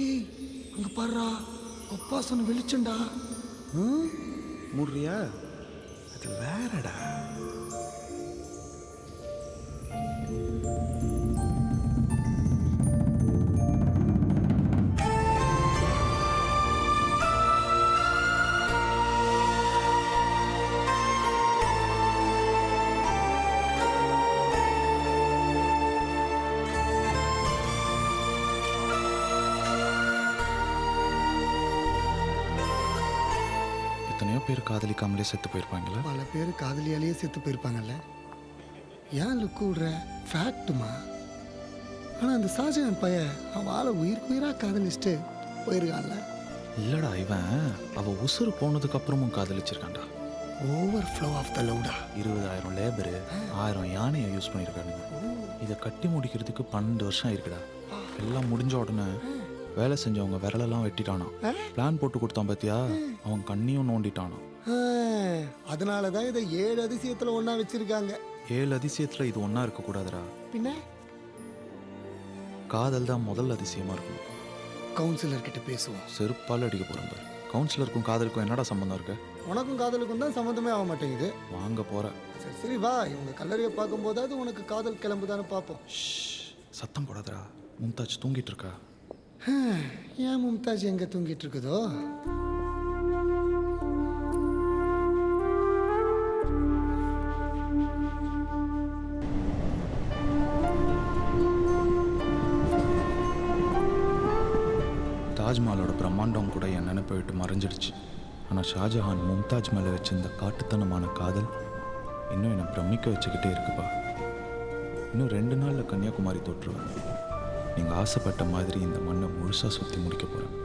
ஏய் அங்க பாருடா, ஒப்பாசன வெளிச்சண்டா. மூடுறியா? அது வேறடா. எத்தனையோ பேர் காதலிக்காமலே செத்து போயிருப்பாங்களா? பல பேர் காதலியாலேயே செத்து போயிருப்பாங்கல்ல. ஏன் லுக்கு விடுற? ஃபேக்ட்டுமா. ஆனால் அந்த ஷாஜகான் பையன் அவன் ஆளை உயிராக காதலிச்சுட்டு போயிருக்கான்ல. இல்லடா, இவன் அவ உசுறு போனதுக்கு அப்புறமும் காதலிச்சிருக்கான்டா. ஓவர் ஃப்ளோ ஆஃப் த லவ்டா. 20,000 லேபரு 1000 யானையை யூஸ் பண்ணியிருக்கானுங்க. இதை கட்டி முடிக்கிறதுக்கு 12 வருஷம் ஆயிருக்குடா. எல்லாம் முடிஞ்ச உடனே வேலை செஞ்சவங்க விரலெல்லாம் வெட்டிட்டானோ. பிளான் போட்டு கொடுத்தான் பார்த்தியா, அவன் கண்ணியும் நோண்டிட்டானோ. அதனால தான் இதை 7 அதிசயத்தில் ஒன்றா வச்சிருக்காங்க. 7 அதிசயத்தில் இது ஒன்றா இருக்கக்கூடாதுடா. பின்ன காதல் தான் முதல் அதிசயமாக இருக்கும். கவுன்சிலர் கிட்ட பேசுவோம். செருப்பால் அடிக்க போகிறேன் பாரு. கவுன்சிலருக்கும் காதலுக்கும் என்னடா சம்மந்தம் இருக்கு? உனக்கும் காதலுக்கும் தான் சம்மந்தமே ஆக மாட்டேங்குது. வாங்க போகிற. சரி சரி வா, இவங்க கல்லறையை பார்க்கும்போதாவது உனக்கு காதல் கிளம்புதானே பார்ப்போம். சத்தம் போடாதடா, மும்தாஜ் தூங்கிட்டு இருக்கா. ஏன் மும்தாஜ் எங்கே தூங்கிட்டு இருக்குதோ? தாஜ்மஹாலோட பிரம்மாண்டம் கூட என் நினைப்பை விட்டு மறைஞ்சிடுச்சு. ஆனால் ஷாஜஹான் மும்தாஜ் மேலே வச்சிருந்த காட்டுத்தனமான காதல் இன்னும் என்னை பிரமிக்க வச்சுக்கிட்டே இருக்குப்பா. இன்னும் 2 நாளில் கன்னியாகுமரி தொற்றுவேன். நீங்கள் ஆசைப்பட்ட மாதிரி இந்த மண்ணை முழுசாக சுற்றி முடிக்க போகிறேன்.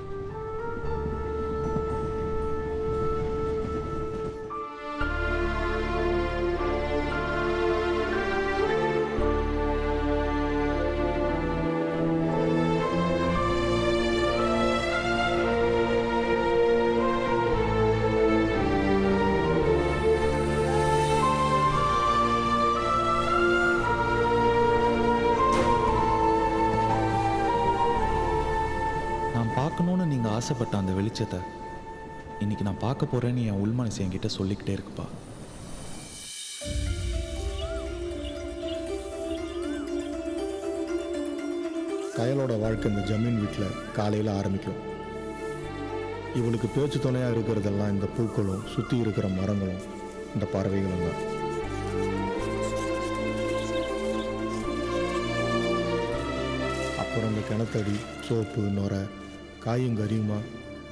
பார்க்கணுன்னு நீங்கள் ஆசைப்பட்ட அந்த வெளிச்சத்தை இன்னைக்கு நான் பார்க்க போகிறேன்னு என் உள்மனசு என்கிட்ட சொல்லிக்கிட்டே இருக்குப்பா. கயலோட வாழ்க்கை இந்த ஜமீன் வீட்டில் காலையில் ஆரம்பிக்கும். இவளுக்கு பேச்சு துணையாக இருக்கிறதெல்லாம் இந்த பூக்களும் சுற்றி இருக்கிற மரங்களும் இந்த பறவைகளும் தான். அப்புறம் இந்த கிணத்தடி சோப்பு நொரை காயும் கரியுமா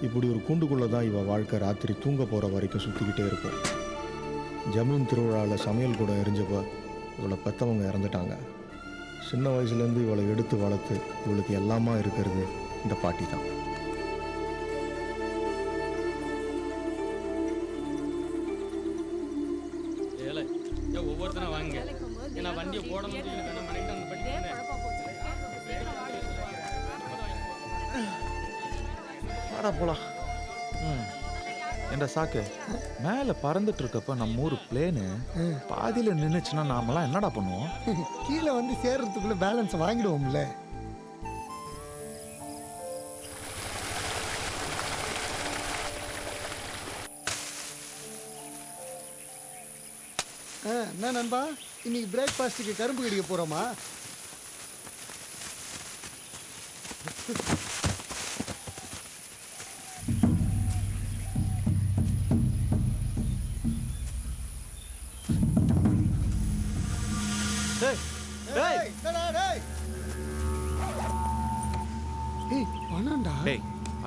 இப்படி ஒரு கூண்டுக்குள்ளே தான் இவள் வாழ்க்கை ராத்திரி தூங்க போகிற வரைக்கும் சுற்றிக்கிட்டே இருக்கும். ஜமீன் திருவிழாவில் சமையல் கூட எரிஞ்சப்போ இவளை பெற்றவங்க இறந்துட்டாங்க. சின்ன வயசுலேருந்து இவளை எடுத்து வளர்த்து இவளுக்கு எல்லாமா இருக்கிறது இந்த பாட்டி தான். ஒவ்வொருத்தரும் வாங்க, ஏன்னா வண்டியை போட முடியும். போலாம். என்ற சாக்கு மேலே பறந்துட்டு இருக்கப்ப நம்ம ஊர் பிளேனு பாதியில் நின்றுச்சுன்னா நாமெல்லாம் என்னடா பண்ணுவோம்? கீழே வந்து சேர்றதுக்குள்ள பேலன்ஸ் வாங்கிடுவோம்ல. என்ன நண்பா, இன்னைக்கு பிரேக்ஃபாஸ்ட்டுக்கு கரும்பு கடிக்க போகிறோமா?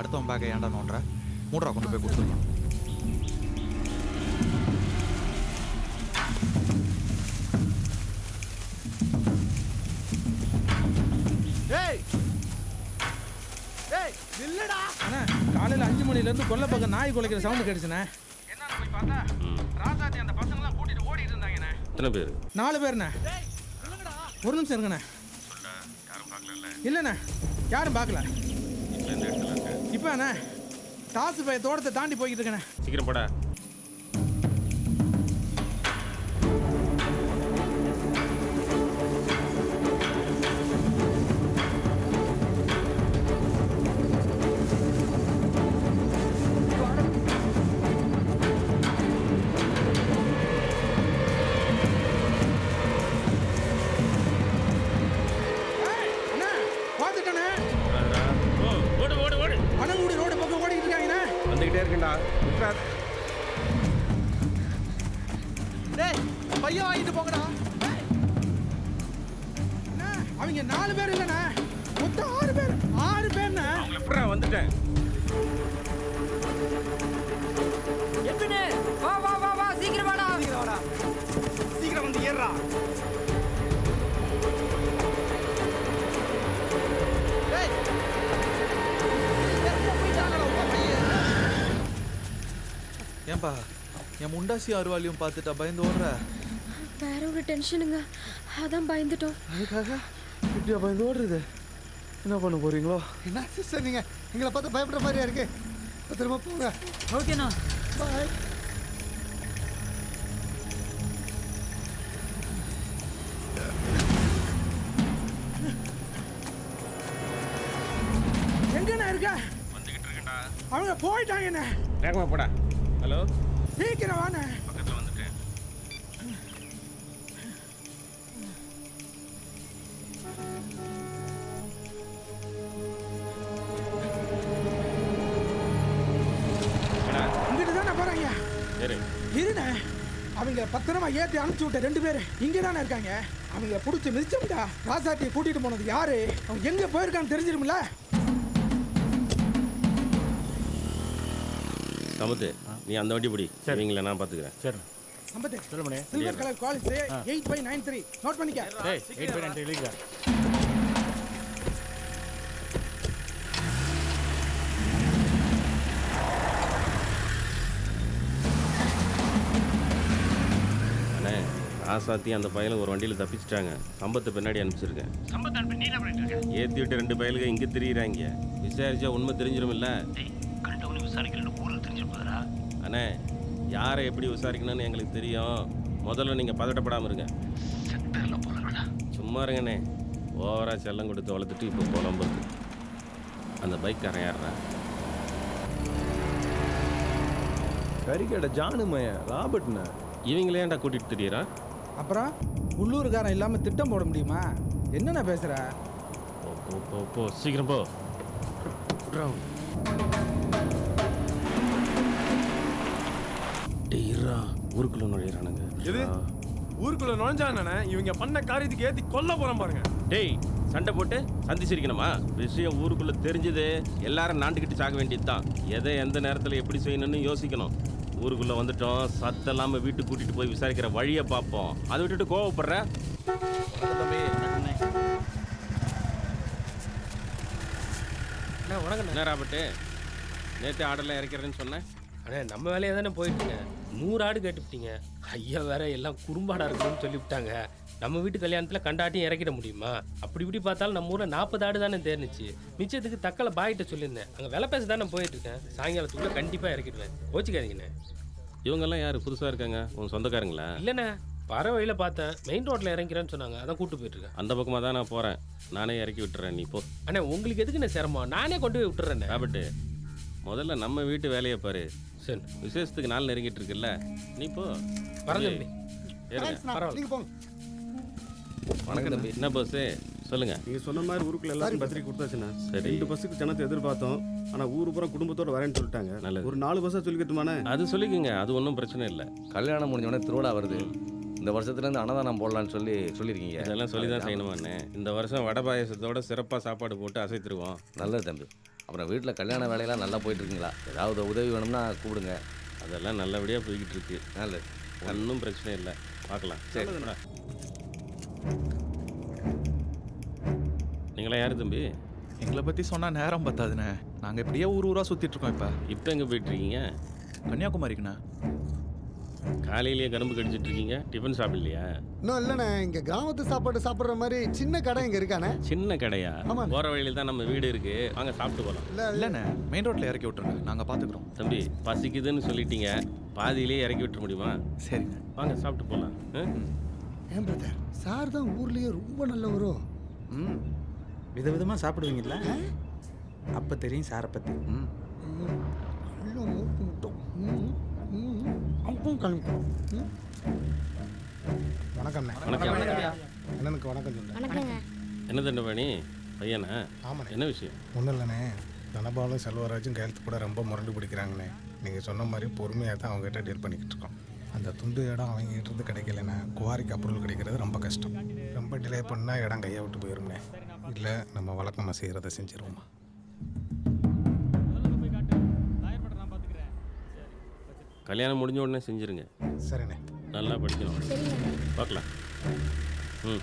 அடுத்தவன் பேக்கை ஏன்டா நோன்ற? மூட்ரா கொண்டு போய் கொடுத்துருக்கான். காலையில் 5 மணிலேருந்து கொல்லை பக்கம் நாய் குலைக்கிற சவுண்டு கேட்டுச்சுண்ணே. என்னன்னு போய் பார்த்தா ராசாத்தி அந்த பசங்களாம் கூட்டிட்டு ஓடிட்டு இருந்தாங்கண்ணே. எத்தனை பேர்? 4 பேருண்ணே. ஒரு நிமிஷம் இருங்கண்ணே. இல்லைண்ணே, யாரும் பார்க்கல. இப்போ அண்ணே தாசு பைய தோட்டத்தை தாண்டி போய்கிட்டு இருக்கேண்ணே. சீக்கிரம் போட. வந்துகிட்டே இருக்கேன்டா. விட்றா. டேய் பையன் வாங்கிட்டு போங்கடா. அண்ணா, அவங்க 4 பேர் இல்லைண்ணா, மொத்தம் 6 பேர். 6 பேர்ண்ணா. அவங்கள எப்படா வந்துட்டேன். எப்படின்னு வா வா வா வா சீக்கிரம் வாடா. சீக்கிரம் வந்து ஏறுறா. டேய் எப்போ போயிட்டாங்கடா உங்க பையன்? ஏன்பா என் முண்டாசி அருவாளியும் பார்த்துட்டா பயந்து ஓடுற? வேற ஒரு டென்ஷனுங்க, அதான் பயந்துட்டோம். அதுக்காக இப்படியா பயந்து ஓடுறது? என்ன பண்ண போறீங்களோ? என்ன சிஸ்டர் நீங்கள் எங்களை பார்த்து பயப்படுற மாதிரியா இருக்கு? திரும்ப போங்க. ஓகேண்ணா. பாய். எங்கண்ணா இருக்க? வந்துகிட்டு இருக்கேன்டா. அவங்க போயிட்டாங்கண்ணே. வேகமா போடா. ஹலோ, சீக்கிரம் வாண்ணே. பக்கத்துல வந்துட்டேன். இங்கிட்டு தானே போறாங்க. சரி, இருண்ணே, அவங்க பத்திரமா ஏற்றி அனுப்பிச்சு விட்ட 2 பேர் இங்கே தானே இருக்காங்க. அவங்க பிடிச்சி மிதிச்சோம்டா. ராசாத்தியை கூட்டிட்டு போனது யாரு, அவங்க எங்க போயிருக்கான்னு தெரிஞ்சிருமில்ல. சமத்து, நீ அந்த வண்டி பிடி. இவங்களை நான் பார்த்துக்கிறேன். சரி சம்பத்து, சில்வர் கலர் குவாலிட்டி 8/93 நோட் பண்ணிக்க. டேய் 8/93 எழுதிக்க. அண்ணே, ராசாத்தி அந்த பயலுங்க ஒரு வண்டியில் தப்பிச்சிட்டாங்க. சம்பத்தை பின்னாடி அனுப்பிச்சிருக்கேன். ஏற்றி விட்டு 2 பயலுங்க இங்கே திரியிறாங்க. விசாரிச்சா உண்மை தெரிஞ்சிடும் இல்லை? அண்ணே, யாரை எப்படி விசாரிக்கணும்னு எங்களுக்கு தெரியும். முதல்ல நீங்கள் பதட்டப்படாமல் இருங்க. சும்மா இருங்கண்ணே. ஓவராக செல்லம் கொடுத்து வளர்த்துட்டு இப்போ புலம்புறது. அந்த பைக்காரன் யாருண்ணா? கறிக்கடை ஜானுமைய ராபர்ட்ண்ணே. இவங்களே ஏன்டா கூட்டிகிட்டு திரியிறான்? அப்புறம் உள்ளூர்காரன் இல்லாம திட்டம் போட முடியுமா? என்னென்ன பேசுற? போ போ போ போ சீக்கிரம் போ. டேய்ரா, ஊருக்குள்ள நுழையிறானுங்க. எது? ஊருக்குள்ள நுழைஞ்சானே இவங்க பண்ண காரியத்துக்கு ஏத்தி கொல்ல போறோம் பாருங்க. டேய், சண்டை போட்டு சந்திச்சிருக்கணுமா? விஷயம் ஊருக்குள்ள தெரிஞ்சது எல்லாரும் நாண்டுக்கிட்டு சாக வேண்டியதுதான். எதை எந்த நேரத்தில் எப்படி செய்யணும்னு யோசிக்கணும். ஊருக்குள்ள வந்துட்டோம், சத்தம் இல்லாமல் வீட்டுக்கு கூட்டிட்டு போய் விசாரிக்கிற வழியை பார்ப்போம். அதை விட்டுட்டு கோவப்படுற? என்ன ராபர்ட்டு, நேற்று ஆர்டர்லாம் இறக்கிறேன்னு சொன்னேன். அண்ணே, நம்ம வேலையை தானே போயிட்டுங்க. 100 ஆடு கேட்டுவிட்டீங்க. ஐயா வேற எல்லாம் குறும்பாடாக இருக்கணும்னு சொல்லிவிட்டாங்க. நம்ம வீட்டு கல்யாணத்தில் கண்டாட்டியும் இறக்கிட முடியுமா? அப்படி இப்படி பார்த்தாலும் நம்ம ஊரில் 40 ஆடு தானே தேர்ந்துச்சு. மிச்சத்துக்கு தக்கலை பாயிட்ட சொல்லியிருந்தேன். அங்கே விலை பேச தானே போயிட்டுருக்கேன். சாயங்காலத்துக்குள்ளே கண்டிப்பாக இறக்கிடுவேன். கோச்சிக்காதீங்கண்ணே. இவங்கெல்லாம் யார் புதுசாக இருக்காங்க? உங்கள் சொந்தக்காரங்களா? இல்லைண்ணே, வர வழியில் பார்த்தேன். மெயின் ரோட்டில் இறங்கிறேன்னு சொன்னாங்க. அதான் கூப்பிட்டு போயிட்டுருக்கேன். அந்த பக்கமாக தான் நான் போகிறேன். நானே இறக்கி விட்டுறேன், நீ போ. அண்ணே, உங்களுக்கு எதுக்குண்ணே சிரமம்? நானே கொண்டு போய் விட்டுறேண்ணே. ராபர்ட்டு, முதல்ல நம்ம வீட்டு வேலையை பாரு. சரி, விசேஷத்துக்கு நாள் நெருங்கிட்டு இருக்குல்ல, நீ போ. வரேன் தம்பி. ஏறுங்க. நீங்கள் போங்க. வணக்கம் தம்பி. என்ன பஸ்ஸு சொல்லுங்க. நீங்கள் சொன்ன மாதிரி ஊருக்குள்ள எல்லாரும் பத்திரிக்கை கொடுத்தாச்சுண்ணா. சரி. 2 பஸ்ஸுக்கு ஜனத்தை எதிர்பார்த்தோம். ஆனால் ஊர் பூரா குடும்பத்தோட வரேன்னு சொல்லிட்டாங்க. நல்லது. ஒரு 4 பஸ்ஸாக சொல்லிக்கட்டுமாண்ணே? அது சொல்லிக்கோங்க, அது ஒன்றும் பிரச்சனை இல்லை. கல்யாணம் முடிஞ்சோடனே திருவிழா வருது. இந்த வருஷத்துலேருந்து அன்னதானம் போடலான்னு சொல்லியிருக்கீங்க. இதெல்லாம் சொல்லி தான் செய்யணுமாண்ணே. இந்த வருஷம் வடை பாயசத்தோட சிறப்பாக சாப்பாடு போட்டு அசைத்துருவோம். நல்லது தம்பி. அப்புறம் வீட்டில் கல்யாண வேலையெல்லாம் நல்லா போயிட்டு இருக்குங்களா? ஏதாவது உதவி வேணும்னா கூப்பிடுங்க. அதெல்லாம் நல்லபடியாக போய்கிட்டு இருக்கு. நல்லது, ஒன்றும் பிரச்சனை இல்லை, பார்க்கலாம். சரி. நீங்களாம் யார் தம்பி? எங்களை பற்றி சொன்னால் நேரம் பத்தாதுண்ணே. நாங்கள் இப்படியே ஊராக சுற்றிட்டு இருக்கோம். இப்போ எங்கே போயிட்டுருக்கீங்க? கன்னியாகுமரிக்குண்ணே. காலையிலேயே கரும்பு கடிச்சிட்டு இருக்கீங்க, டிஃபன் சாப்பிடலையா? இன்னும் இல்லைண்ணே, இங்கே கிராமத்து சாப்பாடு சாப்பிட்ற மாதிரி சின்ன கடை இங்கே இருக்கானே. சின்ன கடையா? ஆமாம். போகிற வழியில் தான் நம்ம வீடு இருக்கு, வாங்க சாப்பிட்டு போகலாம். இல்லைண்ணே, மெயின் ரோட்டில் இறக்கி விட்டுருங்க, நாங்கள் பார்த்துக்குறோம். தம்பி, பசிக்குதுன்னு சொல்லிட்டீங்க, பாதியிலே இறக்கி விட்டுற முடியுமா? சரிங்க, வாங்க சாப்பிட்டு போகலாம். ஏன் பிரதர், சார் தான் ஊர்லேயே ரொம்ப நல்லவரோ. விதவிதமாக சாப்பிடுவீங்கல்ல, அப்போ தெரியும் சாரை பற்றி. நல்லா மூக்கு முட்டும். அப்பவும் கிளம்பிட்டோம். வணக்கம்ண்ணே. வணக்கம். அண்ணனுக்கு வணக்கம் சொல்லுங்கள். வணக்கங்க. என்ன தண்டபாணி பையனா? ஆமாண்ணே. என்ன விஷயம்? ஒன்றும் இல்லைண்ணே, தனபாலும் செல்வராஜும் கையெழுத்து கூட ரொம்ப முரண்டு பிடிக்கிறாங்கண்ணே. நீங்கள் சொன்ன மாதிரி பொறுமையாக தான் அவங்ககிட்ட டீல் பண்ணிக்கிட்டு இருக்கோம். அந்த துண்டு இடம் அவங்ககிட்ட இருந்து கிடைக்கலன்னா குவாரிக்கு அப்ரூவல் கிடைக்கிறது ரொம்ப கஷ்டம். ரொம்ப டிலே பண்ணால் இடம் கையை விட்டு போயிரும்ண்ணே. இல்லை நம்ம வழக்கமாக செய்கிறத செஞ்சிருவோமா? கல்யாணம் முடிஞ்ச உடனே செஞ்சுருங்க. சரிண்ணே. நல்லா படிக்கணும். பார்க்கலாம். ம்.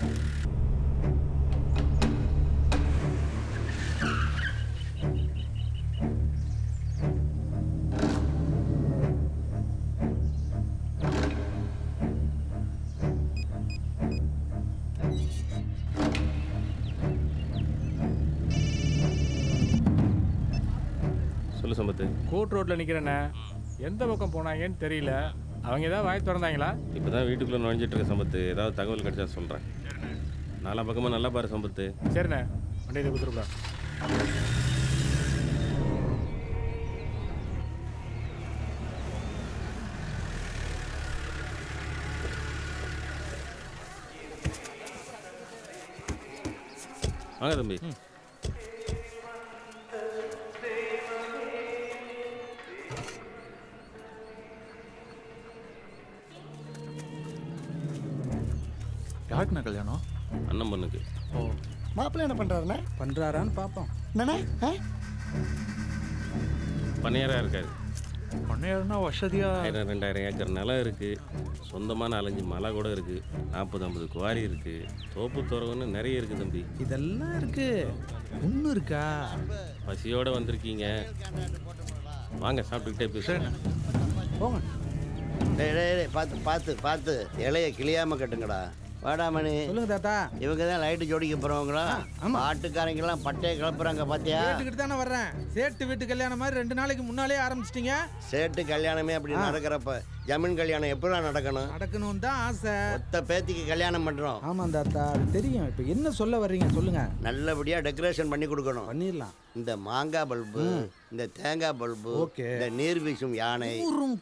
சொல்லு சம்பத்து. கோட் ரோட்டில் நிற்கிறேண்ணே. எந்த பக்கம் போனாங்கன்னு தெரியல. அவங்க ஏதாவது வாய் திறந்தாங்களா? இப்போ தான் வீட்டுக்குள்ளே நுழைஞ்சிட்டு இருக்க சம்பத்து. ஏதாவது தகவல் கிடைச்சா சொல்கிறேன். நாலா பக்கமாக நல்லா பாரு சம்பத்து. சரிண்ணே, வண்டியில் கொடுத்துருப்பா. வாங்க தம்பி. யாருக்குண்ணா கல்யாணம்? அண்ணன் பொண்ணுக்கு. ஓ, மாப்பிள்ளை என்ன பண்ணுறாருண்ணே? பண்ணுறாரான்னு பார்ப்போம். என்னண்ணே? பண்ணையாராக இருக்காரு. பண்ணையாருன்னா வசதியாக 1000-2000 ஏக்கர் நிலம் இருக்குது. சொந்தமான 4-5 மலை கூட இருக்குது. 40-50 குவாரி இருக்குது. தோப்பு துறவுன்னு நிறைய இருக்குது தம்பி. இதெல்லாம் இருக்கு. ஒன்றும் இருக்கா? பசியோடு வந்திருக்கீங்க, வாங்க சாப்பிட்டுக்கிட்டே பேசுகிறேன். போங்க. பார்த்து பார்த்து பார்த்து இலைய கிளியாமல் கட்டுங்கடா. வாடாமணி. சொல்லுங்க தாத்தா. இவங்க தான் லைட்டு ஜோடிக்க போகிறவங்களா? பாட்டுக்காரங்கெல்லாம் பட்டையை கிளப்புறாங்க பார்த்தியா? கேட்டுக்கிட்டு தானே வர்றேன். சேட்டு வீட்டு கல்யாணம் மாதிரி 2 நாளைக்கு முன்னாலே ஆரம்பிச்சிட்டீங்க. சேட்டு கல்யாணமே அப்படி நடக்கிறப்ப ஜமீன் கல்யாணம் எப்படிலாம் நடக்கணும்? நடக்கணும் தான் ஆசை. ஒத்த பேத்திக்கு கல்யாணம் பண்ணுறோம். ஆமாம் தாத்தா, அது தெரியும். இப்போ என்ன சொல்ல வர்றீங்க சொல்லுங்க. நல்லபடியாக டெக்கரேஷன் பண்ணி கொடுக்கணும். பண்ணிடலாம். இந்த மாங்காய் பல்பு, இந்த தேங்காய் பல்பு, இந்த நீர் வீசும் யானை,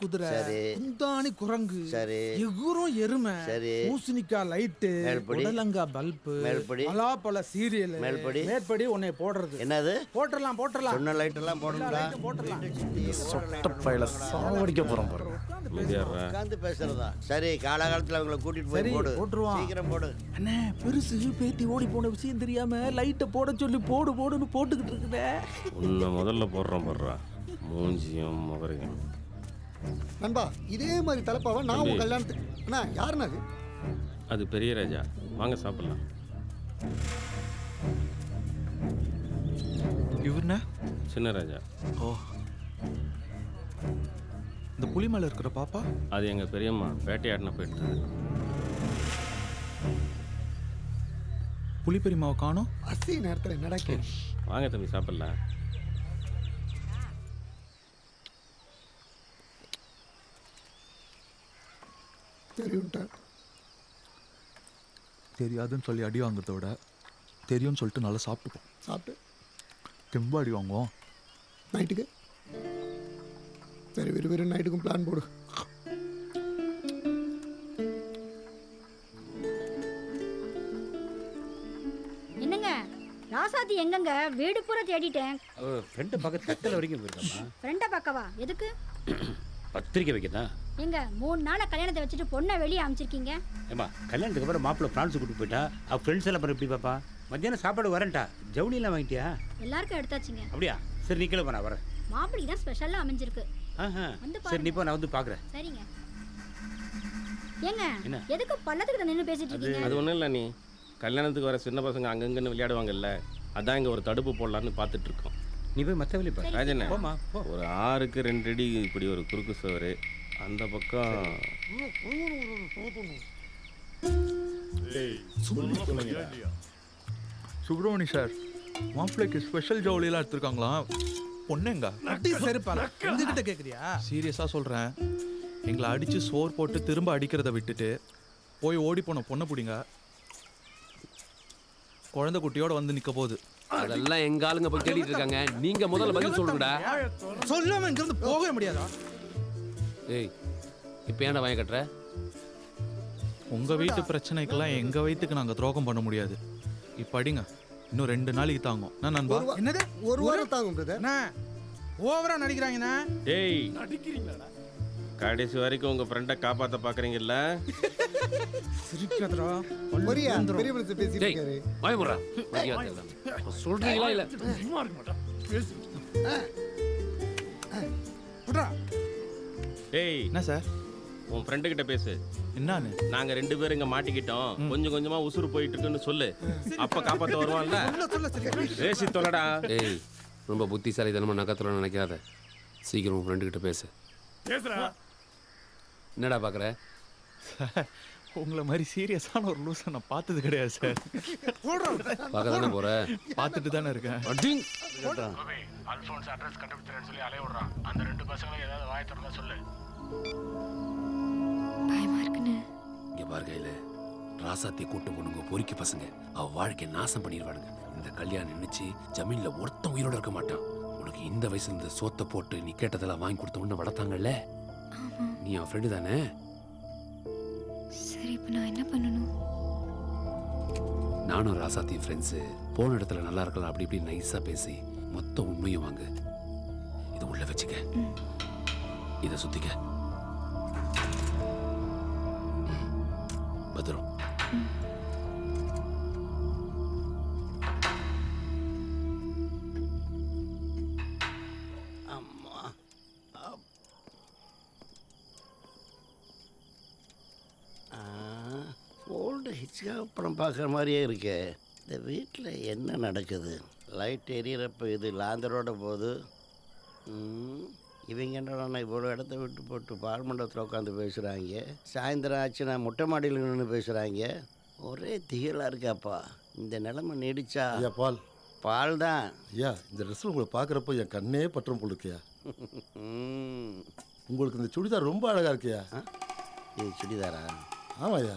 குதிரை, சரி, குந்தாணி குரங்கு, சரி, எகுரும் எருமை, சரி, பூசணிக்காய் லைட்டு, மேல்படி, பல்பு, மேல்படி, பலாப்பழ சீரியல், மேல்படி, மேற்படி உன்னை போடுறது. என்னது? போட்டுடலாம் போட்டுடலாம். சொன்ன லைட் எல்லாம் போடணும்டா. போட்டுடலாம். சொட்டப்பையில சாவடிக்க போகிறோம் பாரு. உட்காந்து பேசுறதா? சரி, காலகாலத்தில் அவங்களை கூட்டிட்டு போய் போடு. போட்டுருவான். சீக்கிரம் போடு. அண்ணே, பெருசு பேத்தி ஓடி போன விஷயம் தெரியாம லைட்டை போட சொல்லி போடுன்னு போட்டுக்கிட்டு இருக்குதே. உன்னை முதல்ல போடுறோம் போடுறா. மூஞ்சியும் முகரையும். நண்பா, இதே மாதிரி தலைப்பாவா நான் உங்க கல்யாணத்துக்கு. அண்ணா யாருண்ணா அது? அது பெரிய ராஜா. வாங்க சாப்பிடலாம். இவருண்ணா? சின்ன ராஜா. ஓ, இந்த புலி மேலே இருக்கிற பாப்பா? அது எங்கள் பெரியம்மா வேட்டையாடின போயிட்டு. புலி பெரியம்மாவை காணோம். அசி நேரத்தில் நடக்க. வாங்க தம்பி சாப்பிடலாம். தெரியாதுன்னு சொல்லி அடி வாங்குறத விட தெரியும்னு சொல்லிட்டு நல்லா சாப்பிட்டுப்போம். சாப்பிட்டு தெம்பா அடி வாங்குவோம் நைட்டுக்கு. சரி, வெறும் நைட்டுக்கும் பிளான் போடு. என்னங்க ராசாத்தி எங்கங்க? வீடு பூரா தேடிட்டேன். ஃப்ரெண்டை பார்க்க தக்கல வரைக்கும் போயிருக்கோம்மா. ஃப்ரெண்டை பார்க்கவா? எதுக்கு? பத்திரிக்கை வைக்கதா? எங்க 3 நாளை கல்யாணத்தை வச்சுட்டு பொண்ணை வெளியே அமைச்சிருக்கீங்க. ஏம்மா, கல்யாணத்துக்கு அப்புறம் மாப்பிள்ளை ஃப்ரான்ஸுக்கு கூட்டு போயிட்டா. அவள் ஃப்ரெண்ட்ஸ் எல்லாம் எப்படி பாப்பா? மத்தியானம் சாப்பாடு வரேன்ட்டா. ஜவுளியெல்லாம் வாங்கிட்டியா? எல்லாருக்கும் எடுத்தாச்சுங்க. அப்படியா? சரி, நீ கிளம்ப, நான் வரேன். மாப்பிள்ளைக்கு தான் ஸ்பெஷலாக அமைஞ்சிருக்கு. சரி, நீ போ, நான் வந்து பார்க்குறேன். சரிங்க. ஏங்க என்ன? எதுக்கு பள்ளத்துக்கிட்ட நின்று பேசிட்டு இருக்கீங்க? அது ஒன்றும் இல்லை. நீ கல்யாணத்துக்கு வர சின்ன பசங்க அங்கங்கன்னு விளையாடுவாங்கல்ல, அதான் இங்கே ஒரு தடுப்பு போடலான்னு பார்த்துட்டு இருக்கோம். நீ போய் மற்ற வெளியே பாரு. ராஜண்ணே, போமா, போ. ஒரு 6க்கு 2 அடி இப்படி ஒரு குறுக்கு சுவர், அந்த பக்கம் சுப்பிரமணி சார், மாப்பிள்ளைக்கு ஸ்பெஷல் ஜவுளியெல்லாம் எடுத்துருக்காங்களா? பொண்ணுங்க எங்ககிட்ட கேட்குறியா? சீரியஸாக சொல்கிறேன். எங்களை அடித்து சோர் போட்டு திரும்ப அடிக்கிறத விட்டுட்டு போய் ஓடி போன பொண்ணை பிடிங்க. குழந்தை குட்டியோட வந்து நிற்க போகுது. அதெல்லாம் எங்க ஆளுங்க போய் தேடிட்டு இருக்காங்க. நீங்க முதல்ல பதில் சொல்லுங்கடா. சொல்லாம இங்க இருந்து போகவே முடியாதா? ஏய், இப்போ ஏன்டா வாங்கி கட்டுற? உங்கள் வீட்டு பிரச்சனைக்கெல்லாம் எங்கள் வயிற்றுக்கு நாங்கள் துரோகம் பண்ண முடியாது. இப்போ அடிங்க. இன்னும் 2 நாளைக்கு தாங்கும் நான் நண்பா. என்னது ஒரு வாரம் தாங்கும் பிரதர். அண்ணா ஓவரா நடிக்கிறாங்கண்ணா. டேய் நடிக்கிறீங்களாடா? கடைசி வரைக்கும் உங்க ஃப்ரெண்டை காப்பாற்ற பார்க்குறீங்கல்ல? சிரிக்காதடா. மரியா பெரிய மனுஷன் பேசிட்டு இருக்காரு. பயமுறா சொல்றீங்களா இல்ல? சும்மா இருக்க மாட்டா. பேசு. விட்றா. டேய் என்ன சார்? உன் ஃப்ரெண்டு கிட்ட பேசு. என்னான்னு? நாங்க 2 பேரும் இங்க மாட்டிக்கிட்டோம், கொஞ்சம் கொஞ்சமா உசுறு போயிட்டு இருக்குன்னு சொல்லு. அப்ப காப்பாத்த வருவான்ல. பேசி தொலைடா. ஏய் ரொம்ப புத்திசாலி தினமும் நகத்துல நினைக்காத. சீக்கிரம் உன் ஃப்ரெண்டு கிட்ட பேசு. பேசுறா. என்னடா பார்க்குற? உங்களை மாதிரி சீரியஸான ஒரு லூஸை நான் பார்த்தது கிடையாது சார். பார்க்க தானே போற? பார்த்துட்டு தானே இருக்கேன். அல்ஃபோன்ஸ் அட்ரஸ் கண்டுபிடிச்சேன்னு சொல்லி அலைய விடுறான். அந்த 2 பசங்களும் ஏதாவது வாய் திறந்தா சொல்லு. பயமா இருக்குன்னு. இங்க பாரு கையில ராசாத்தி கூட்டு பொண்ணுங்க பொறுக்கி பசங்க அவ வாழ்க்கையை நாசம் பண்ணிடுவானுங்க. இந்த கல்யாணம் நினைச்சு ஜமீன்ல ஒருத்தன் உயிரோட இருக்க மாட்டான். உனக்கு இந்த வயசுல இந்த சோத்தை போட்டு நீ கேட்டதெல்லாம் வாங்கி கொடுத்த உடனே வளர்த்தாங்கல்ல, நீ அவன் ஃப்ரெண்டு தானே? சரி இப்போ நான் என்ன பண்ணணும்? நானும் ராசாத்தி ஃப்ரெண்ட்ஸு போன இடத்துல நல்லா இருக்கலாம் அப்படி இப்படி நைஸா பேசி மொத்த உண்மையும் வாங்க. இதை உள்ள வச்சுக்க, இதை சுத்திக்க. பத்திரம். அம்மா ஓல்டு ஹிட்ஸ்க்கு அப்புறம் பார்க்குற மாதிரியே இருக்கே. இந்த வீட்டில் என்ன நடக்குது? லைட் எரியறப்ப இது லாந்தரோட போகுது. இவங்க என்னடா இவ்வளோ இடத்த விட்டு போட்டு பால் மண்டபத்தில் உட்காந்து பேசுகிறாங்க. சாயந்தரம் ஆச்சுன்னா மொட்டை மாடியில் நின்று பேசுகிறாங்க. ஒரே திகழாக இருக்காப்பா. இந்த நிலைமை நீடிச்சா? ஐயா பால். பால் தான். ஐயா இந்த ட்ரெஸ்ஸில் உங்களை பார்க்குறப்போ என் கண்ணே பற்றும் போல் இருக்கியா. உங்களுக்கு இந்த சுடிதார் ரொம்ப அழகாக இருக்கியா. இது சுடிதாரா? ஆமாய்யா,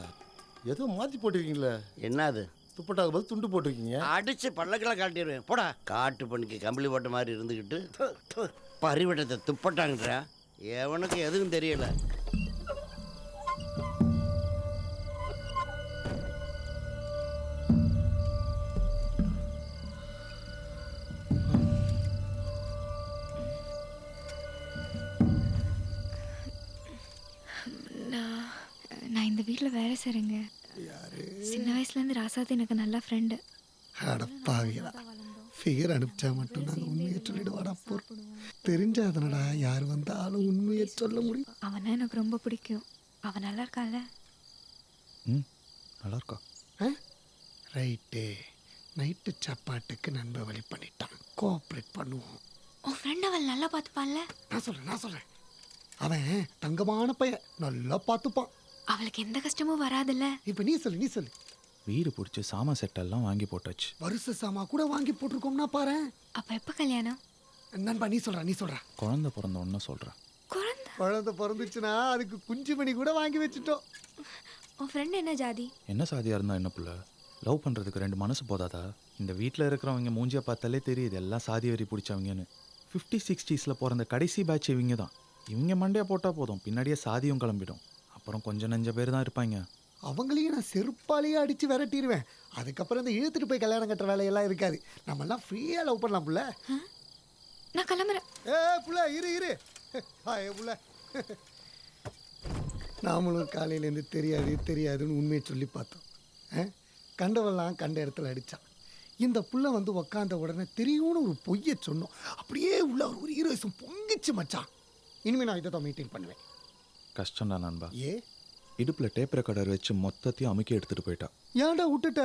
ஏதோ மாற்றி போட்டிருக்கீங்களே. என்னது? துப்பட்டாக்கு பதில் துண்டு போட்டிருக்கீங்க. அடிச்சு பல்லக்கெல்லாம் காட்டிடுவேன் போடா. காட்டு பண்ணிக்கு கம்பளி போட்ட மாதிரி இருந்துக்கிட்டு பறிவட்டத்தை துப்பட்டாங்கன்றா. எவனுக்கு எதுவும் தெரியல. நான் இந்த வீட்டில் வேலை செய்கிறேங்க. சின்ன வயசுலேருந்து ராசாத்தி எனக்கு நல்ல ஃப்ரெண்டு. அடப்பாவிகளா, ஃபிகர் அனுப்பிச்சா மட்டும் நாங்கள் உண்மையை சொல்லிடுவாடா. போர் தெரிஞ்சாதனடா யார் வந்தாலும் உண்மையை சொல்ல முடியும். அவனை எனக்கு ரொம்ப பிடிக்கும். அவன் நல்லா இருக்கான்ல? நல்லா இருக்கா? ரைட்டு. நைட்டு சாப்பாட்டுக்கு நண்பர் வழி பண்ணிட்டான். கோஆப்ரேட் பண்ணுவோம். உன் ஃப்ரெண்ட் அவள் நல்லா பார்த்துப்பான்ல? நான் சொல்கிறேன் அவன் தங்கமான பையன், நல்லா பார்த்துப்பான். அவளுக்கு எந்த கஷ்டமும் வராதுல்ல? இப்போ நீ சொல்லு. வீடு பிடிச்சி சாமா செட்டெல்லாம் வாங்கி போட்டாச்சு. வருஷ சாமா கூட வாங்கி போட்டிருக்கோம்னா பாரு. அப்போ எப்போ கல்யாணம்? நண்பா நீ சொல்ற. குழந்தை பிறந்த ஒன்று சொல்கிறேன். குழந்தை பிறந்துச்சுன்னா அதுக்கு குஞ்சு மணி கூட வாங்கி வச்சுட்டோம். உன் ஃப்ரெண்ட் என்ன ஜாதி? என்ன சாதியாக இருந்தால் என்ன புள்ள? லவ் பண்ணுறதுக்கு 2 மனசு போதாதா? இந்த வீட்டில் இருக்கிறவங்க மூஞ்சியை பார்த்தாலே தெரியுது எல்லாம் சாதி வரி பிடிச்சவங்கன்னு. 50s 60s பிறந்த கடைசி பேட்ச் இவங்க தான். இவங்க மண்டையை போட்டால் போதும், பின்னாடியே சாதியும் கிளம்பிடும். அப்புறம் கொஞ்சம் நஞ்ச பேர் தான் இருப்பாங்க. அவங்களையும் நான் செருப்பாலேயே அடித்து விரட்டிடுவேன். அதுக்கப்புறம் இந்த இழுத்துட்டு போய் கல்யாணம் கட்டுற வேலையெல்லாம் இருக்காது. நம்மெல்லாம் ஃப்ரீயாக லவ் பண்ணலாம் புள்ள. நான் கிளம்புறேன். புள்ள இரு புள்ள. நாமளும் காலையிலேருந்து தெரியாதுன்னு உண்மையை சொல்லி பார்த்தோம். கண்டவெல்லாம் கண்ட இடத்துல அடித்தான். இந்த புள்ள வந்து உக்காந்த உடனே தெரியும்னு ஒரு பொய்யை சொன்னோம். அப்படியே உள்ள ஒரு ஹீரோயிசம் பொங்கிச்சு மச்சான். இனிமேல் நான் இதை தான் மெயின்டைன் பண்ணுவேன். கஷ்டம்டா நண்பா. ஏ இடுப்பில் டேப் ரெக்கார்டர் வச்சு மொத்தத்தையும் அமுக்கி எடுத்துகிட்டு போயிட்டா. ஏன்டா விட்டுட்ட?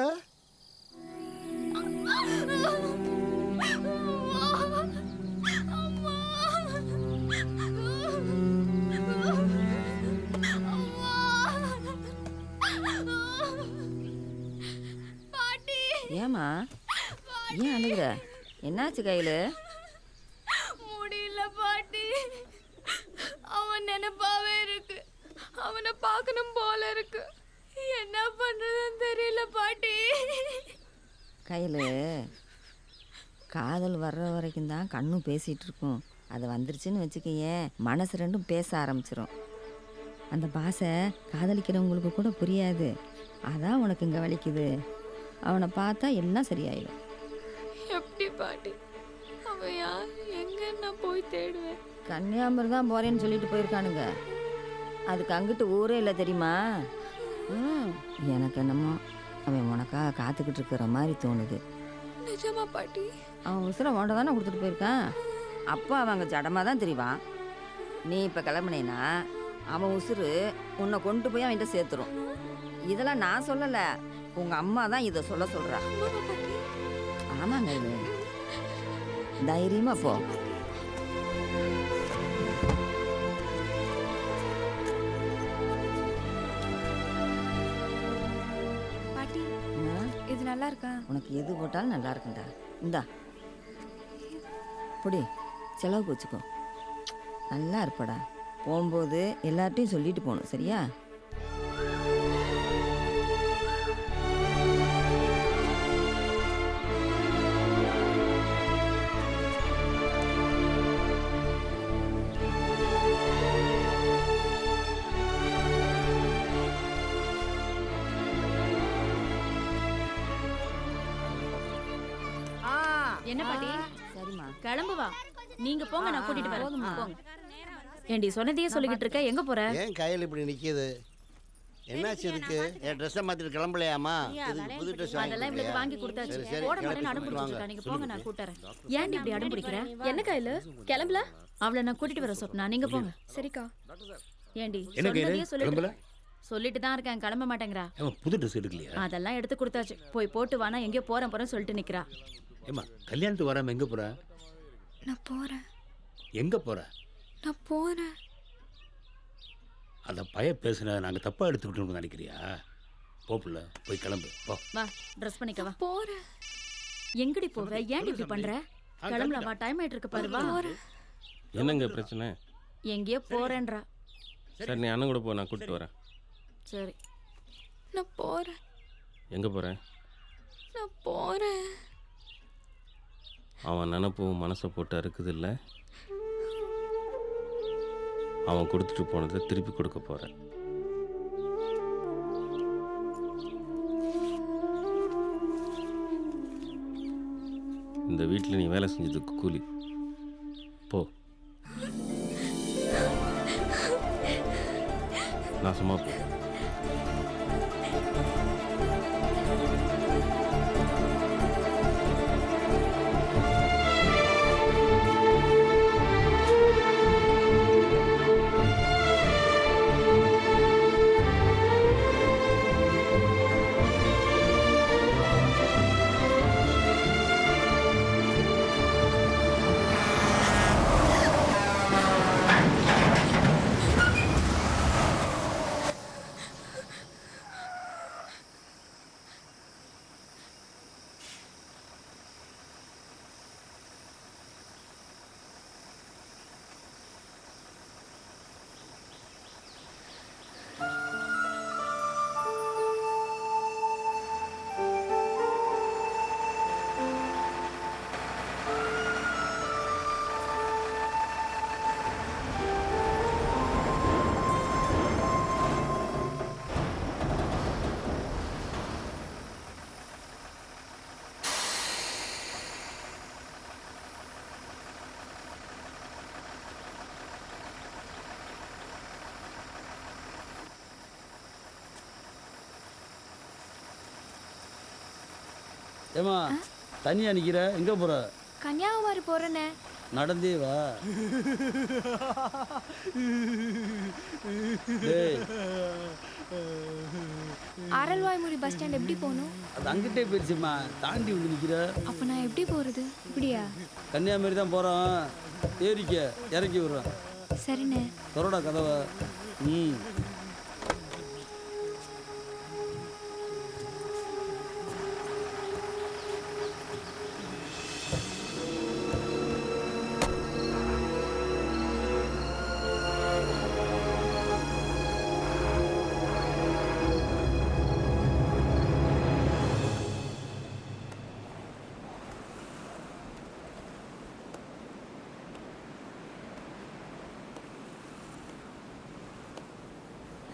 ஏமா ஏன் அழுகுற? என்னாச்சு கையில்? முடியல பாட்டி, அவன் நினைப்பாவே இருக்கு. அவனை பார்க்கணும் போல இருக்கு. என்ன பண்றதுன்னு தெரியல பாட்டி. கையில் காதல் வர்ற வரைக்கும் தான் கண்ணும் பேசிகிட்டு இருக்கும். அது வந்துருச்சுன்னு வச்சுக்கையே மனசு ரெண்டும் பேச ஆரம்பிச்சிடும். அந்த பாசை காதலிக்கிறவங்களுக்கு கூட புரியாது. அதான் உனக்கு இங்கே வலிக்குது. அவனை பார்த்தா எல்லாம் சரியாயிடும். எப்படி பாட்டி? அவன் யார்? எங்க நான் போய் தேடுவேன்? கன்னியாகுமரி தான் போறேன்னு சொல்லிட்டு போயிருக்கானுங்க. அதுக்கு அங்கிட்டு ஊரே இல்லை தெரியுமா? எனக்கு என்னமோ அவன் உனக்காக காத்துக்கிட்டு இருக்கிற மாதிரி தோணுது. நிஜமா பாட்டி? அவன் உசுரை உன்ட தானே கொடுத்துட்டு போயிருக்கான். அப்போ அவங்க ஜடமாக தான் தெரிவான். நீ இப்போ கிளம்புனேன்னா அவன் உசுறு உன்னை கொண்டு போய் அவன்கிட்ட சேர்த்துரும். இதெல்லாம் நான் சொல்லலை, உங்கள் அம்மா தான் இதை சொல்கிறா. ஆமாங்க, இது தைரியமாக போ. பாட்டி இது நல்லா இருக்கா? உனக்கு எது போட்டாலும் நல்லா இருக்குண்டா. இந்தா புடி, செலவுக்கு வச்சுக்கோ. நல்லா இருப்படா. போகும்போது எல்லார்ட்டையும் சொல்லிட்டு போகணும், சரியா? என்ன பாட்டி? சரிம்மா, கிளம்பு வா. நீங்க போங்க, நான் கூட்டிட்டு வரேன். போங்க. ஏண்டி சொன்னதையே சொல்லிக்கிட்டு இருக்க, எங்க போற? ஏன் கையில் இப்படி நிற்கிது? என்னாச்சு இதுக்கு? என் ட்ரெஸ்ஸை மாற்றிட்டு கிளம்பலையாமா? இதுக்கு புது ட்ரெஸ் அதெல்லாம் இவளுக்கு வாங்கி கொடுத்தாச்சு. போட மாட்டேன்னு அடம் பிடிச்சிருக்கா. நீங்க போங்க, நான் கூட்டறேன். ஏன்டி இப்படி அடம் பிடிக்கிற? என்ன கையில் கிளம்பல? அவளை நான் கூட்டிட்டு வரேன் சொப்னா. நீங்க போங்க. சரிக்கா. ஏண்டி சொன்னதையே சொல்லிட்டு சொல்லிட்டு தான் இருக்கேன், கிளம்ப மாட்டேங்கிறா. புது ட்ரெஸ் எடுக்கலையா? அதெல்லாம் எடுத்து கொடுத்தாச்சு. போய் போட்டு வானா எங்கேயோ போறேன் சொல்லிட்டு நிக்கிறா. ஏமா கல்யாணத்துக்கு வராம எங்க போற? நான் போறேன். எங்க போற? நான் போறேன். அந்த பைய பேசுன நாங்க தப்பா எடுத்துக்கிட்டோம்னு நினைக்கிறியா? போப்புல போய் கிளம்பு போ. வா, ட்ரெஸ் பண்ணிக்க வா. போறேன். எங்கடி போவ? ஏன் இப்படி பண்ற? கிளம்பலாம் வா, டைம் ஆயிட்டு இருக்கு பாரு. வா. என்னங்க பிரச்சனை? எங்கேயோ போறேன்றா. சரி, நீ அண்ணன் கூட போ, நான் கூட்டிட்டு வரேன். சரி, நான் போறேன். எங்கே போகிறேன்? நான் போறேன். அவன் நினப்பும் மனசை போட்டு அறுக்குது இல்லை, அவன் கொடுத்துட்டு போனதை திருப்பி கொடுக்க போகிறேன். இந்த வீட்டில் நீ வேலை செஞ்சதுக்கு கூலி. போ. நான் சும்மா போ. ஏமா தனியா நிக்கிற? எங்க போற? கன்னியாகுமரி போறேனே. நடந்தே வா. டேய், அரல்வாய்மொழி பஸ் ஸ்டாண்ட் எப்படி போகணும்? அது அங்கிட்டே போயிடுச்சுமா, தாண்டி வந்து நிக்கிற. அப்போ நான் எப்படி போறது? இப்படியா? கன்னியாகுமரி தான் போறோம், ஏறிக்க, இறக்கி விடுறோம். சரிண்ணே. தொடடா கதவை.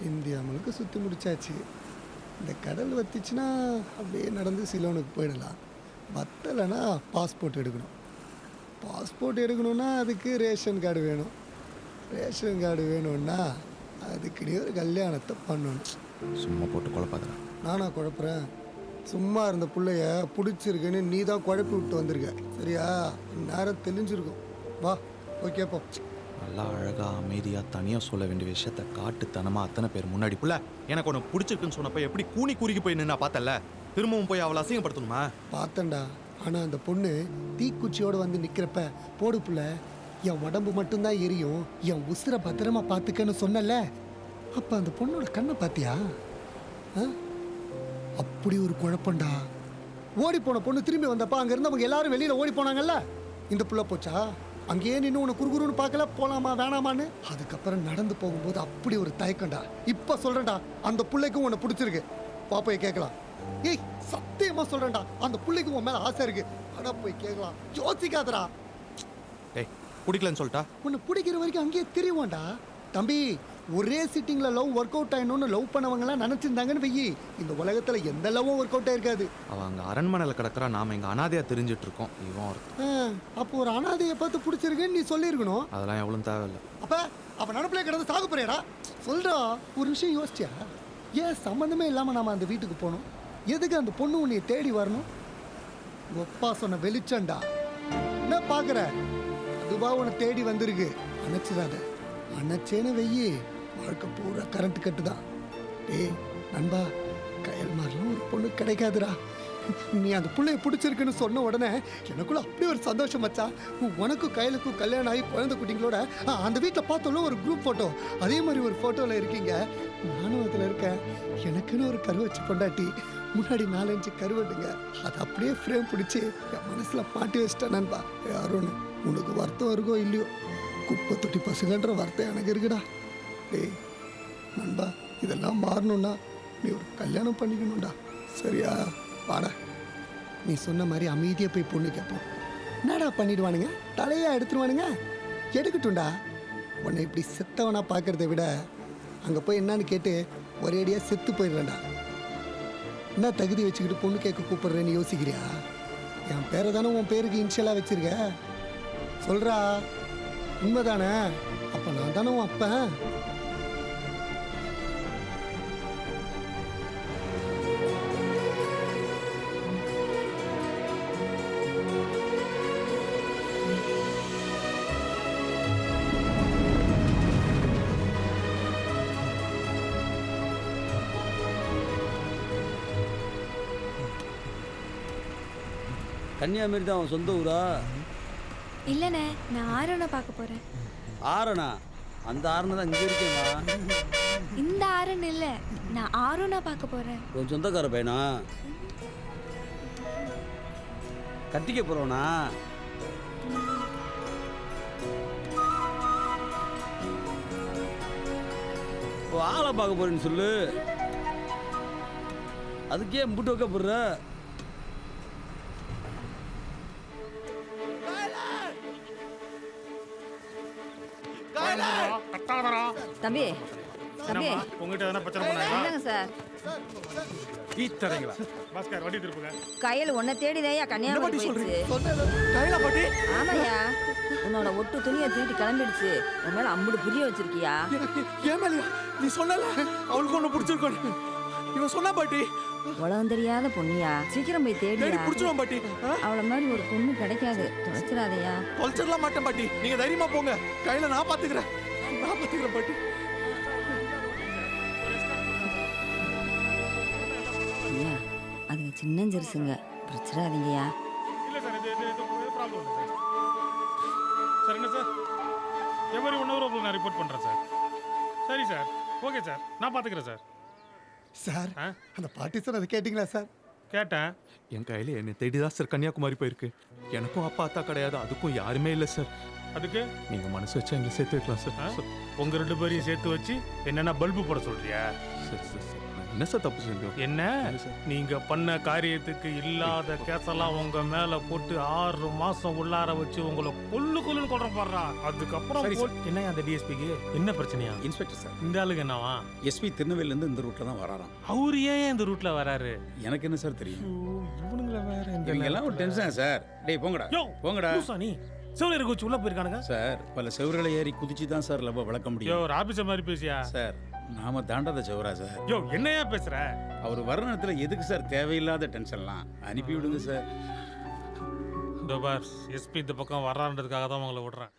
இந்தியா முழுக்க சுற்றி முடிச்சாச்சு. இந்த கடல் வத்திச்சுன்னா அப்படியே நடந்து சிலோனுக்கு போயிடலாம். பத்தலைன்னா பாஸ்போர்ட் எடுக்கணும். பாஸ்போர்ட் எடுக்கணும்னா அதுக்கு ரேஷன் கார்டு வேணும். ரேஷன் கார்டு வேணும்னா அதுக்கு நீ ஒரு கல்யாணத்தை பண்ணணும். சும்மா போட்டு குழப்பாதடா. நானா குழப்புறேன்? சும்மா இருந்த பிள்ளைய பிடிச்சிருக்குன்னு நீ தான் குழப்பி விட்டு வந்திருக்க. சரியா? நேரம் தெளிஞ்சிருக்கும். வா போய் கேட்போம். நல்லா அழகா அமைதியாக தனியாக சொல்ல வேண்டிய விஷயத்த காட்டுத்தனமாக அத்தனை பேர் முன்னாடி புள்ள எனக்கு உனக்கு பிடிச்சிருக்குன்னு சொன்னப்ப எப்படி கூனி குறுக்கி போய் நின்னா பார்த்தல, திரும்பவும் போய் அவளை அசிங்கப்படுத்தணுமா? பார்த்தேன்டா. ஆனால் அந்த பொண்ணு தீக்குச்சியோடு வந்து நிற்கிறப்ப போடு புள்ள என் உடம்பு மட்டும்தான் எரியும், என் உசுரை பத்திரமா பார்த்துக்கன்னு சொன்னல. அப்போ அந்த பொண்ணோட கண்ணை பார்த்தியா? அப்படி ஒரு குழப்பம்டா. ஓடி போன பொண்ணு திரும்பி வந்தப்ப அங்கே இருந்தவங்க எல்லாரும் வெளியில் ஓடி போனாங்கல்ல. இந்த புள்ள போச்சா? அங்கேயே நின்று உன்னை குறுகுறுன்னு பார்க்கல, போகலாமா வேணாமான்னு. அதுக்கப்புறம் நடந்து போகும்போது அப்படி ஒரு தயக்கம்டா. இப்போ சொல்கிறேன்டா, அந்த பிள்ளைக்கும் உன்னை பிடிச்சிருக்கு. பாப்பையை கேட்கலாம். ஏய் சத்தியமாக சொல்கிறேன்டா, அந்த பிள்ளைக்கும் உன் மேலே ஆசை இருக்கு. ஆனால் போய் கேட்கலாம். யோசிக்காதடா. டேய் பிடிக்கலன்னு சொல்லிட்டா உன்னை பிடிக்கிற வரைக்கும் அங்கேயே திரிவோண்டா. தம்பி, ஒரே சிட்டிங்கில் லவ் ஒர்க் அவுட் ஆகணும்னு லவ் பண்ணவங்களாம் நினச்சிருந்தாங்கன்னு வெயி, இந்த உலகத்தில் எந்த லவ்வும் ஒர்க் அவுட் ஆயிருக்காது. அவள் அங்கே அரண்மனையில் கிடக்கிறா, நாம் இங்கே அனாதையாக தெரிஞ்சிட்டு இருக்கோம். இவன் ஒருத்தன். அப்போ ஒரு அனாதையை பார்த்து பிடிச்சிருக்குன்னு நீ சொல்லியிருக்கணும். அதெல்லாம் எவ்வளோ தேவையில்லை. அப்போ அவன் நினப்பிலே கிடந்து சாக போறியாடா? சொல்கிறா. ஒரு விஷயம் யோசிச்சியா? ஏன் சம்மந்தமே இல்லாமல் நாம் அந்த வீட்டுக்கு போகணும்? எதுக்கு அந்த பொண்ணு உன்னை தேடி வரணும்? ஒப்பா சொன்ன வெளிச்சண்டா. என்ன பார்க்குற? அதுவா உன்னை தேடி வந்திருக்கு. அணைச்சிடாத. அணைச்சேன்னு வெயி, வாழ்க்கை பூரா கரண்ட் கட்டு தான். டேய் நண்பா, கயல் மாதிரிலாம் ஒரு பொண்ணு கிடைக்காதுடா. நீ அந்த பிள்ளைய பிடிச்சிருக்குன்னு சொன்ன உடனே எனக்குள்ள அப்படி ஒரு சந்தோஷம் வச்சா. உனக்கும் கயலுக்கும் கல்யாணம் ஆகி குழந்தை குட்டிங்களோட அந்த வீட்டில் பார்த்தோம்ல ஒரு குரூப் ஃபோட்டோ, அதே மாதிரி ஒரு ஃபோட்டோவில் இருக்கீங்க. நானும் அதில் இருக்கேன். எனக்குன்னு ஒரு கரு வச்சு பொண்டாட்டி, முன்னாடி 4-5 கருவட்டுங்க. அதை அப்படியே ஃப்ரேம் பிடிச்சி என் மனசில் மாட்டி வச்சிட்டேன் நண்பா. யாரோன்னு உனக்கு வருத்தம் இருக்கோ இல்லையோ, குப்பை தொட்டி பசங்கன்ற வார்த்தை எனக்கு இருக்குடா. டேய் நண்பா, இதெல்லாம் மாறணும்னா நீ ஒரு கல்யாணம் பண்ணிக்கணும்டா. சரியா? வாடா. நீ சொன்ன மாதிரி அமைதியாக போய் பொண்ணு கேட்போம். என்னடா பண்ணிடுவானுங்க? தலையாக எடுத்துருவானுங்க. எடுக்கட்டும்டா. உன்னை இப்படி செத்தவனா பார்க்கறத விட அங்கே போய் என்னன்னு கேட்டு ஒரேடியாக செத்து போயிடுறேன்டா. என்ன தகுதி வச்சுக்கிட்டு பொண்ணு கேட்க கூப்பிடுறேன்னு யோசிக்கிறியா? என் பேரை தானே உன் பேருக்கு இன்ஷியலாக வச்சிருக்க. சொல்கிறா, உண்மைதானே? அப்போ நான் தானே உன் அப்பன். கன்னியாகுமரி தான் அவன் சொந்த ஊரா? இல்லைண்ணே, நான் ஆரோனை பார்க்க போகிறேன். ஆரணா? அந்த ஆரணை தான் இங்கே இருக்கேம்மா. இந்த ஆரன் இல்லை, நான் ஆரோனை பார்க்க போகிறேன். உன் சொந்தக்கார பையனா? கட்டிக்க போகிறோண்ணா? ஆளை பார்க்க போறேன்னு சொல்லு. அதுக்கே முட்டு வைக்க போடுற? தம்பி தம்பி உங்ககிட்ட எதனா பிரச்சனை பண்ணாங்க? இல்லைங்க சார். ஈத்தரீங்களா? பாஸ்கர் வண்டி திருப்புங்க. கையில் உன்னை தேடிதையா கன்னியாகுமரி போயிடுச்சு. ஆமாய்யா, உன்னோட ஒட்டு துணியை தூக்கிட்டு கிளம்பிடுச்சு. உன் மேல அம்புடு புரிய வச்சிருக்கியா? ஏன் மேலையா? நீ சொன்னல அவளுக்கு ஒன்று பிடிச்சிருக்கோன்னு. இவன் சொன்னா பாட்டி. உலகம் தெரியாத பொண்ணியா, சீக்கிரம் போய் தேடி பிடிச்சிருவோம் பாட்டி. அவளை மாதிரி ஒரு பொண்ணு கிடைக்காது. தொலைச்சிடாதையா. தொலைச்சிடலாம் மாட்டேன் பாட்டி. நீங்க தைரியமா போங்க. கையில நான் பாத்துக்கிறேன். பாட்டி. ஐயா, அதுங்க சின்னஞ்சிருசுங்க, பிரச்சனாதீங்கய்யா. இல்லை சார், இது ப்ராப்ளம் இல்லை சார். சார் என்ன சார், எவரி 1 hour உங்களுக்கு நான் ரிப்போர்ட் பண்ணுறேன் சார். சரி சார், ஓகே சார், நான் பார்த்துக்கிறேன் சார். சார், அந்த பாட்டி சார் அதை கேட்டிங்களா சார்? கேட்டேன். என் கையில் என்னை தேடி தான் சார் கன்னியாகுமரி போயிருக்கு. எனக்கும் அப்பா அத்தா கிடையாது, அதுக்கும் யாருமே இல்லை சார். அதுக்கு நீங்கள் மனசு வச்சா எங்களை சேர்த்து வைக்கலாம் சார். உங்கள் 2 பேரையும் சேர்த்து வச்சு என்னென்ன பல்பு போட சொல்றியா? சரி சரி சரி. என்ன சார் தப்பு செஞ்சோம்? என்ன நீங்க பண்ண காரியத்துக்கு இல்லாத கேஸெல்லாம் உங்க மேல போட்டு 6 மாசம் உள்ளார வச்சு உங்களை கொல்லுன்னு கொல்ற பாடுறா. அதுக்கப்புறம் என்ன அந்த டிஎஸ்பிக்கு என்ன பிரச்சனையா? இன்ஸ்பெக்டர் சார், இந்த ஆளுக்கு என்னவா? எஸ்பி திருநெல்வேலியிலேருந்து இந்த ரூட்ல தான் வராராம். அவரு ஏன் இந்த ரூட்ல வராரு? எனக்கு என்ன சார் தெரியும்? இவனுங்கள வேற இவங்கெல்லாம் ஒரு டென்ஷன் சார். டேய் போங்கடா போங்கடா. நீ செவரு குச்சி உள்ள போயிருக்கானுங்க சார். பல செவர்களை ஏறி குதிச்சு தான் சார் லவ் வளர்க்க முடியும். ஒரு ஆபீசர் மாதிரி பேசியா சார்? நாம தாண்டாத செவரா சார். என்னையா பேசுற? அவர் வர நேரத்தில் எதுக்கு சார் தேவையில்லாத டென்ஷன்லாம்? அனுப்பி விடுங்க சார். எஸ்பி இந்த பக்கம் வர்றான்றதுக்காக தான் உங்களை விடுறேன்.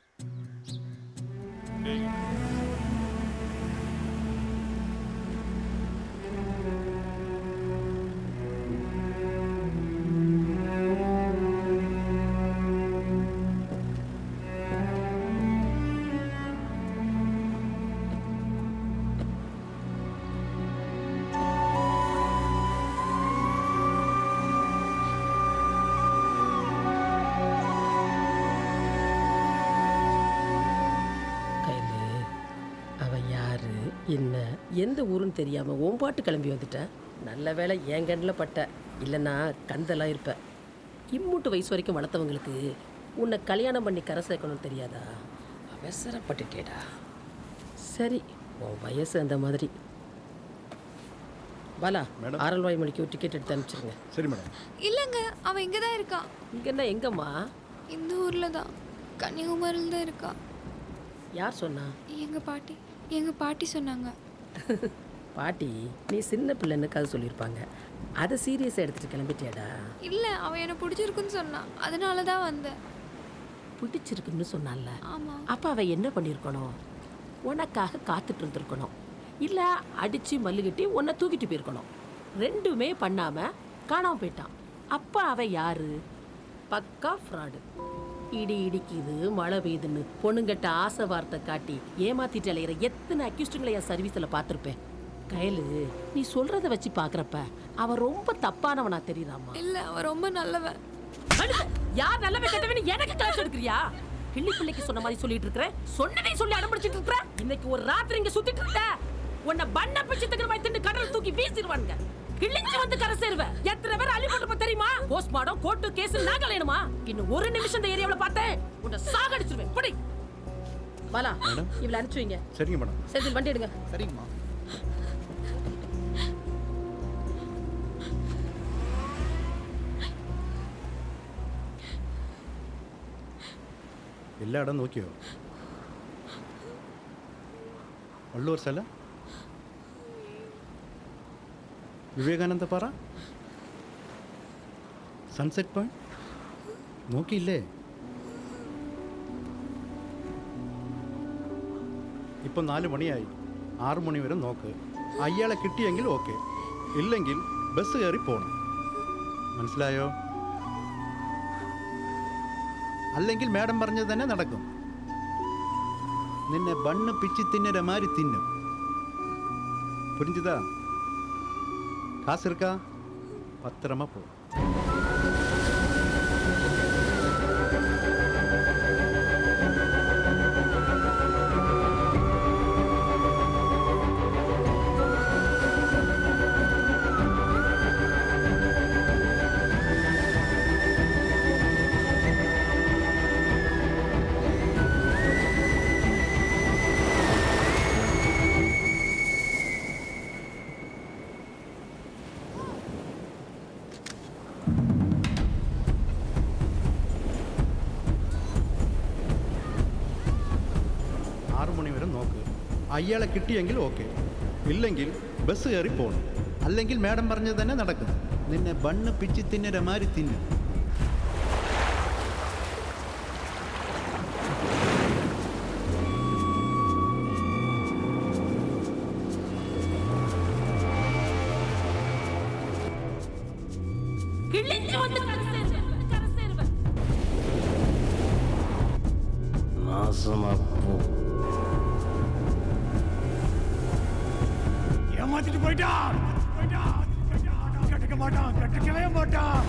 என்ன எந்த ஊருன்னு தெரியாம உன் பாட்டு கிளம்பி வந்துட்டேன். நல்ல வேலை என் கண்ணில் பட்ட, இல்லைன்னா கந்தெல்லாம் இருப்ப. இம்மூட்டு வயசு வரைக்கும் வளர்த்தவங்களுக்கு உன்னை கல்யாணம் பண்ணி கரை சேர்க்கணும்னு தெரியாதா? அவசரப்பட்டுட்டேடா. சரி, உன் வயசு அந்த மாதிரி. பாலா, ஆரல்வாய் மணிக்கு ஒரு டிக்கெட் எடுத்து அனுப்பிச்சிருங்க. சரி மேடம். இல்லைங்க, அவன் இங்கே தான் இருக்கான். இங்கன்னா எங்கம்மா? இந்த ஊரில் தான், கன்னியாகுமரியில் தான் இருக்கா. யார் சொன்னா? எங்கள் பாட்டி சொன்னாங்க. பாட்டி நீ சின்ன பிள்ளைன்னு கதை சொல்லியிருப்பாங்க. அதை சீரியஸாக எடுத்துகிட்டு கிளம்பிட்டியாடா? இல்லை, அவன் என்னை பிடிச்சிருக்குன்னு சொன்னான், அதனால தான் வந்தேன். பிடிச்சிருக்குன்னு சொன்னால? ஆமாம். அப்போ அவன் என்ன பண்ணியிருக்கணும்? உனக்காக காத்துட்டு இருந்திருக்கணும், இல்லை அடித்து மல்லுகிட்டி உன்னை தூக்கிட்டு போயிருக்கணும். ரெண்டுமே பண்ணாமல் காணாமல் போயிட்டான். அப்போ அவன் யாரு? பக்கா ஃப்ராடு. இடி இடிக்குது, மழை பெய்யுதுன்னு பொண்ணுங்கட்ட ஆசை வார்த்தை காட்டி ஏமாத்திட்டு அலையிற எத்தனை அக்யூஸ்டுங்களை என் சர்வீஸில் பார்த்துருப்பேன். கயலு, நீ சொல்கிறத வச்சு பார்க்குறப்ப அவன் ரொம்ப தப்பானவனா தெரியுதாம்மா? இல்லை, அவன் ரொம்ப நல்லவன். யார் நல்லவன் கெட்டவன்னு எனக்கு கிளாஸ் எடுக்கிறியா? கிள்ளி பிள்ளைக்கு சொன்ன மாதிரி சொல்லிட்டு இருக்கிறேன். சொன்னதை சொல்லி அனுப்பிச்சிட்டு இருக்கிற. இன்னைக்கு ஒரு ராத்திரி இங்கே சுத்திட்டு இருந்த உன்னை பண்ண பிடிச்சி தக்கிற மாதிரி திண்டு கடல் தூக்கி வீசிடுவானுங்க. கிழிஞ்சு வந்து கரை சேருவ. எத்தனை பேர் அழிப்பட்டு தெரியுமா? போஸ்ட்மார்டம், கோர்ட்டு, கேஸ் நான் கலையணுமா? இன்னும் ஒரு நிமிஷம் இந்த ஏரியாவில் பார்த்தேன் உன்னை சாகடிச்சிருவேன். படி பாலா, இவளை அனுப்பிச்சு வைங்க. சரிங்க மேடம். சரி, வண்டி எடுங்க. சரிங்கம்மா. எல்லா இடம் ஓகேவா? வள்ளுவர் சிலை, ವಿವೇಕಾನಂದ ಪಾರ, ಸನ್ಸೆಟ್ ಪಾಯಿಂಟ್ നോക്കിയില്ലേ? ഇപ്പം 4 മണിയായി. 6 മണി വരെ നോക്ക്. അയാളെ കിട്ടിയെങ്കിൽ ഓക്കെ, ഇല്ലെങ്കിൽ ബസ് കയറി പോകണം. മനസ്സിലായോ? അല്ലെങ്കിൽ മാഡം പറഞ്ഞത് തന്നെ നടക്കും. നിന്നെ ബണ്ണ് പിച്ചി തിന്നര മാതിരി തിന്നും. புரிஞ்சுதா? காசு இருக்கா? பத்திரமா போ. അയാളെ കിട്ടിയെങ്കിൽ ഓക്കെ, ഇല്ലെങ്കിൽ ബസ് കയറി പോകണം. അല്ലെങ്കിൽ മാഡം പറഞ്ഞത് തന്നെ നടക്കും. നിന്നെ ബണ്ണ് പിച്ചി തിന്നര മാതിരി തിന്നും. ஏமாத்திட்டு போயிட்டான். கட்டுக்க மாட்டான், கட்டுக்கவே மாட்டான்.